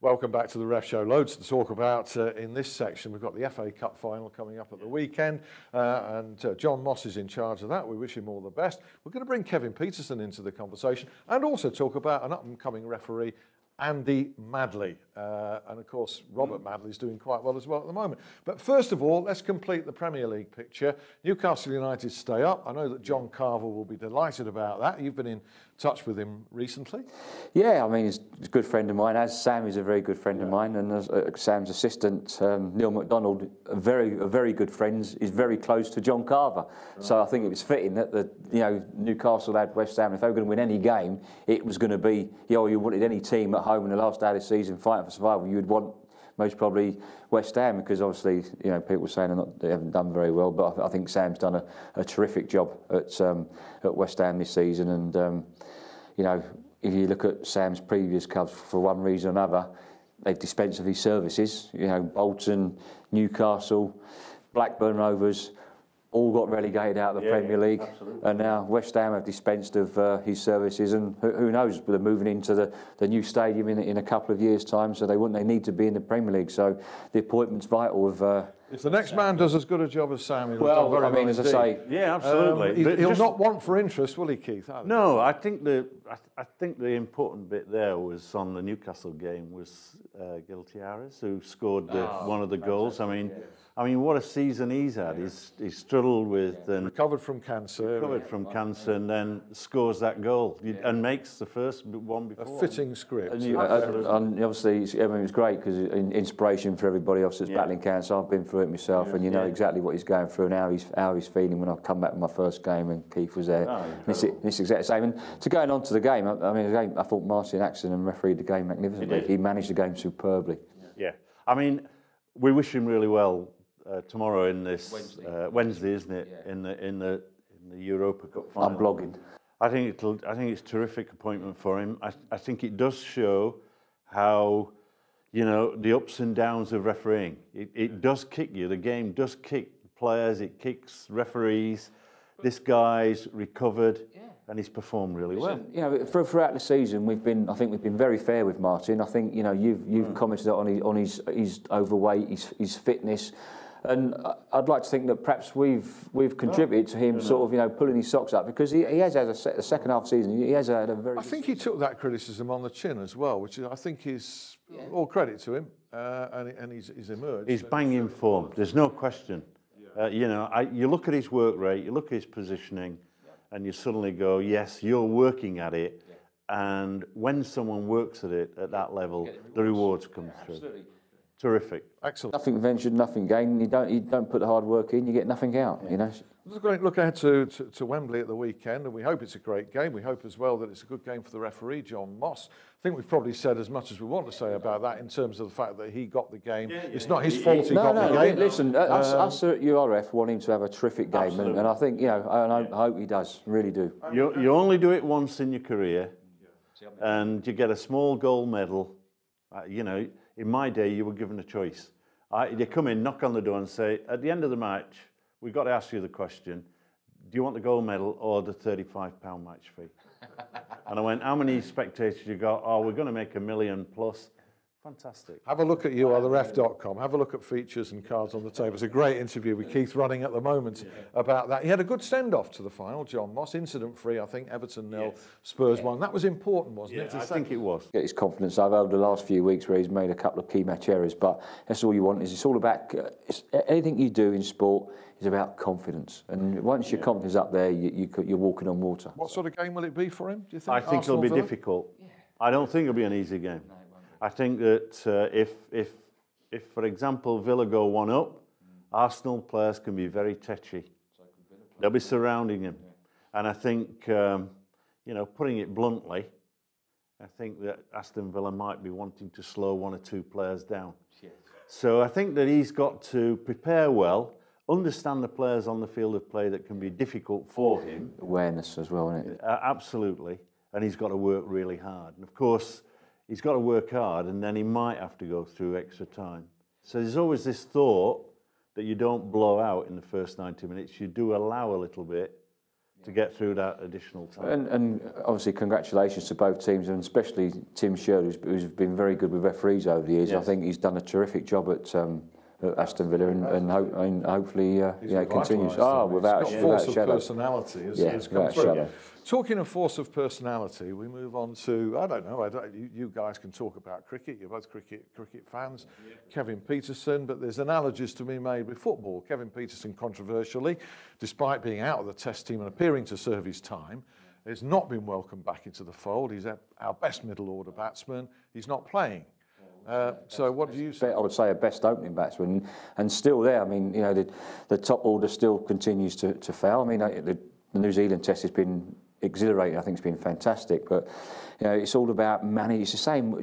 Welcome back to the Ref Show. Loads to talk about in this section. We've got the FA Cup final coming up at the weekend, and John Moss is in charge of that. We wish him all the best. We're going to bring Kevin Peterson into the conversation and also talk about an up-and-coming referee, Andy Madley. And of course, Robert Madley's doing quite well as well at the moment. But first of all, let's complete the Premier League picture. Newcastle United stay up. I know that John Carver will be delighted about that. You've been in touch with him recently. Yeah, I mean, he's a good friend of mine, as Sam is a very good friend of mine, and as Sam's assistant, Neil McDonald, a very good friend, is very close to John Carver. Right. So I think it was fitting that Newcastle had West Ham. If they were going to win any game, it was going to be, you wanted any team at home in the last day of the season fighting for survival, you would want most probably West Ham, because obviously, people were saying they haven't done very well, but I think Sam's done a terrific job at West Ham this season, and if you look at Sam's previous clubs, for one reason or another, they've dispensed of his services. Bolton, Newcastle, Blackburn Rovers, all got relegated out of the Premier League, and now West Ham have dispensed of his services, and who knows, they're moving into the new stadium in a couple of years' time, so they need to be in the Premier League. So the appointment's vital of. If the next man does as good a job as Sam, he'll well, very I mean, as I say, yeah, absolutely. He'll not want for interest, will he, Keith? No, I think the important bit there was on the Newcastle game was Giltiaris, who scored one of the goals. I mean, what a season he's had. He's struggled with and recovered from cancer. And then scores that goal and makes the first one before. A fitting script. And obviously, it's great because inspiration for everybody else that's battling cancer. I've been through it myself, and you know exactly what he's going through and how he's feeling. When I come back from my first game and Keith was there, it's exactly the same. And to going on to the game, I thought Martin Axon refereed the game magnificently. He managed the game superbly. Yeah, I mean, we wish him really well tomorrow in this Wednesday, isn't it? Yeah. In the Europa Cup final. I'm blogging. I think it's a terrific appointment for him. I think it does show how, the ups and downs of refereeing. It does kick you. The game does kick players. It kicks referees. This guy's recovered. And he's performed really well. Throughout the season, I think we've been very fair with Martin. I think you've commented on his overweight, his fitness, and I'd like to think that perhaps we've contributed to him sort of pulling his socks up, because he has had a second half season. He has had a very. I think he took that criticism on the chin as well, which I think is all credit to him, and he's emerged. He's banging form. There's no question. You look at his work rate, you look at his positioning. And you suddenly go, yes, you're working at it. And when someone works at it at that level, the rewards come through. Absolutely. Terrific. Excellent. Nothing ventured, nothing gained. You don't put the hard work in, you get nothing out. It's a great look ahead to Wembley at the weekend, and we hope it's a great game. We hope as well that it's a good game for the referee, John Moss. I think we've probably said as much as we want to say about that in terms of the fact that he got the game. It's not his fault he got the game. Listen, us at URF want him to have a terrific game, and I think, and I hope he does, really do. You only do it once in your career, and you get a small gold medal. In my day, you were given a choice. You come in, knock on the door and say, at the end of the match, we've got to ask you the question, do you want the gold medal or the £35 match fee? And I went, how many spectators you got? Oh, we're going to make 1 million plus. Fantastic. Have a look at youartheref.com. Have a look at features and cards on the table. It's a great interview with Keith running at the moment about that. He had a good send-off to the final, John Moss, incident-free, I think. Everton 0, Spurs 1. That was important, wasn't it? I think it was. Get his confidence up over the last few weeks where he's made a couple of key match errors, but that's all you want. It's all about anything you do in sport is about confidence, and once your confidence is up there, you're walking on water. What sort of game will it be for him, do you think? I think it'll be difficult. I don't think it'll be an easy game. I think that if for example, Villa go 1 up, Arsenal players can be very tetchy. They'll be surrounding him. And I think, putting it bluntly, I think that Aston Villa might be wanting to slow 1 or 2 players down. So I think that he's got to prepare well, understand the players on the field of play that can be difficult for him. Awareness as well, isn't it? Absolutely. And he's got to work really hard. And of course, he's got to work hard, and then he might have to go through extra time. So there's always this thought that you don't blow out in the first 90 minutes. You do allow a little bit to get through that additional time. And obviously, congratulations to both teams, and especially Tim Sherwood, who's been very good with referees over the years. Yes. I think he's done a terrific job at Aston Villa, and hopefully continues. Without a force of shadow. Personality has come through. Talking of force of personality, we move on to, I don't know, you guys can talk about cricket, you're both cricket fans, Kevin Peterson, but there's analogies to be made with football. Kevin Peterson, controversially, despite being out of the Test team and appearing to serve his time, has not been welcomed back into the fold. He's our best middle order batsman. He's not playing. So what do you say? I would say a best opening batsman, and still there. I mean, the top order still continues to fail. I mean, the New Zealand Test has been exhilarating. I think it's been fantastic, but it's all about managing. It's the same.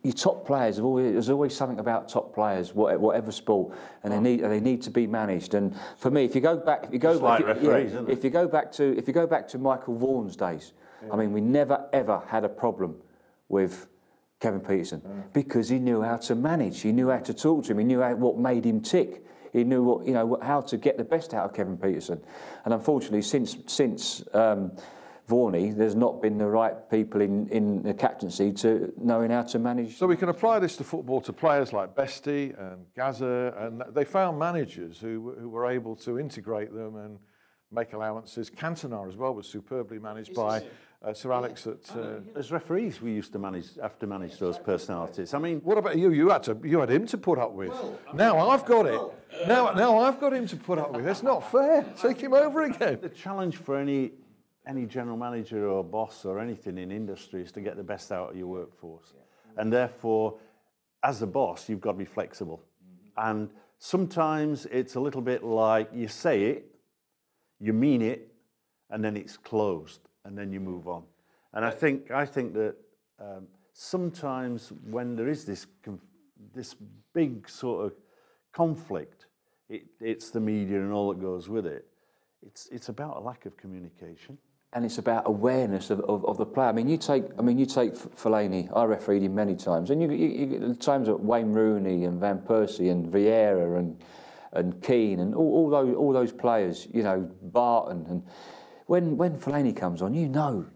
Your top players there's always something about top players, whatever sport, and they need to be managed. And for me, if you go back to Michael Vaughan's days, I mean, we never ever had a problem with Kevin Peterson because he knew how to manage. He knew how to talk to him. He knew what made him tick. He knew how to get the best out of Kevin Peterson. And unfortunately, since Varney, there's not been the right people in the captaincy to knowing how to manage. So we can apply this to football to players like Bestie and Gaza, and they found managers who were able to integrate them and make allowances. Cantona as well was superbly managed by Sir Alex. As referees, we used to have to manage those personalities. I mean, what about you? You had him to put up with. Well, now I've got it. Now I've got him to put up with. It's not fair. Take him over again. The challenge for any general manager or boss or anything in industry is to get the best out of your workforce, and therefore, as a boss, you've got to be flexible. And sometimes it's a little bit like you say it, you mean it, and then it's closed. And then you move on. And I think that sometimes when there is this big sort of conflict, it's the media and all that goes with it. It's about a lack of communication. And it's about awareness of the player. I mean, you take Fellaini. I refereed him many times, and you times at Wayne Rooney and Van Persie and Vieira and Keane and all those players. Barton and. When Fellaini comes on, you know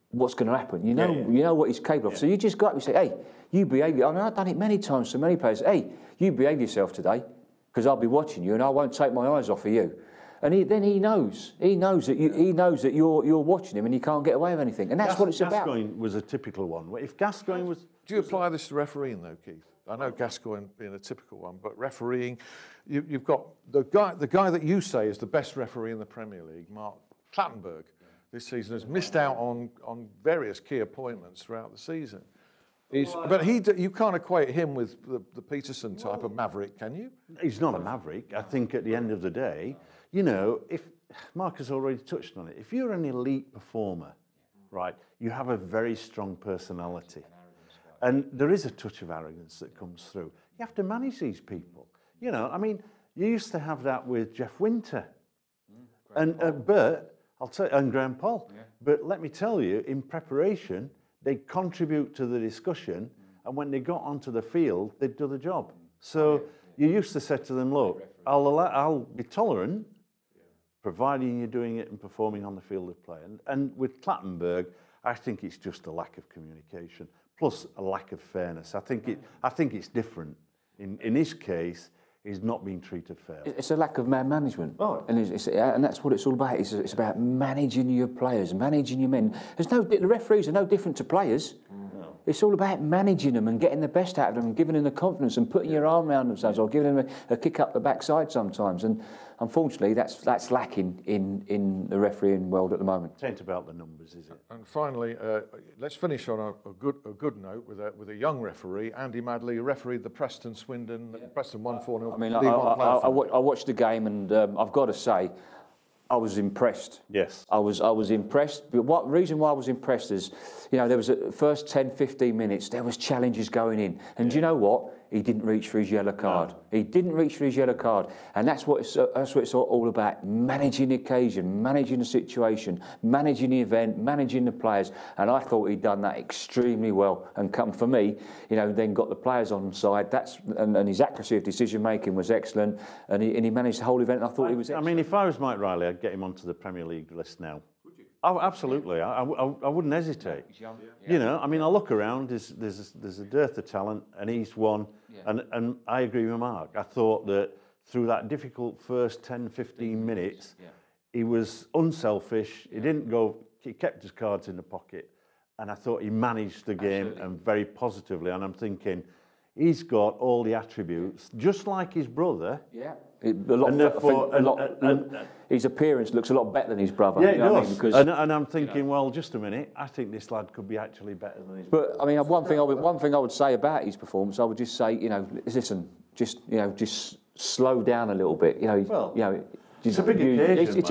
what's going to happen. You know what he's capable of. So you just got to say, hey, you behave. I mean, I've done it many times to many players. Hey, you behave yourself today, because I'll be watching you and I won't take my eyes off of you. And then he knows that you're watching him and you can't get away with anything. And that's what it's about. Gascoigne was a typical one. If Gascoigne was, do you apply this to refereeing though, Keith? I know Gascoigne being a typical one, but refereeing, you've got the guy that you say is the best referee in the Premier League, Mark Clattenburg, this season has missed out on various key appointments throughout the season. You can't equate him with the Peterson type of maverick, can you? He's not a maverick. I think at the end of the day, if Mark has already touched on it, if you're an elite performer, right, you have a very strong personality. And there is a touch of arrogance that comes through. You have to manage these people. I mean, you used to have that with Jeff Winter. But I'll tell you, and Graham Paul. Yeah. But let me tell you, in preparation, they contribute to the discussion, and when they got onto the field, they'd do the job. So you used to say to them, look, I'll be tolerant, providing you're doing it and performing on the field of play. And with Clattenburg, I think it's just a lack of communication, plus a lack of fairness. I think it's different. In his case, he's not being treated fairly. It's a lack of man management, and that's what it's all about. It's about managing your players, managing your men. The referees are no different to players. No. It's all about managing them and getting the best out of them and giving them the confidence and putting your arm around themselves or giving them a kick up the backside sometimes. And unfortunately, that's lacking in the refereeing world at the moment. It ain't about the numbers, is it? And finally, let's finish on a good note with a young referee, Andy Madley, who refereed the Preston Preston 1-4-0. I mean, I watched the game, and I've got to say, I was impressed. Yes. I was impressed. But reason why I was impressed is, there was the first 10, 15 minutes, there was challenges going in. And do you know what? he didn't reach for his yellow card. No. He didn't reach for his yellow card. And that's what it's all about, managing the occasion, managing the situation, managing the event, managing the players. And I thought he'd done that extremely well. And come for me, you know, then got the players on side. And his accuracy of decision-making was excellent. And he managed the whole event. And I thought he was excellent. I mean, if I was Mike Riley, I'd get him onto the Premier League list now. Oh, absolutely. I wouldn't hesitate. You know, I mean, I look around, there's a dearth of talent, and he's one. Yeah. And I agree with Mark. I thought that through that difficult first 10, 15 minutes, he was unselfish. He didn't go, he kept his cards in the pocket. And I thought he managed the game and very positively. And I'm thinking, he's got all the attributes, just like his brother. Yeah. His appearance looks a lot better than his brother. Yeah, it does. I mean? Because, and I'm thinking, well, just a minute, I think this lad could be actually better than his brother. But I mean, one thing I would say about his performance, I would just say, you know, listen, just slow down a little bit. You know, well, it's a big occasion. It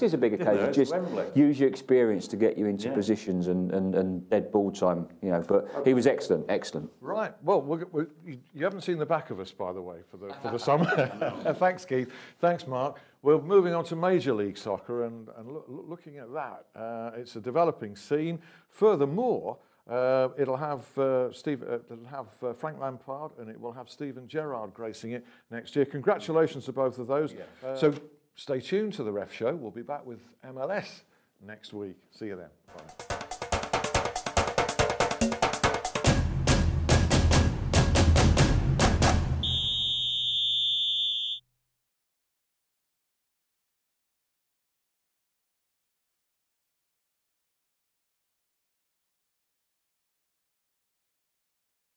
is a big occasion. Just use your experience to get you into positions and dead ball time. You know, but he was excellent. Right. Well, you haven't seen the back of us, by the way, for the summer. Thanks, Keith. Thanks, Mark. We're moving on to Major League Soccer and looking at that. It's a developing scene. Furthermore, it'll have Frank Lampard and it will have Steven Gerrard gracing it next year. Congratulations to both of those. So stay tuned to the Ref Show. We'll be back with MLS next week. See you then. Bye.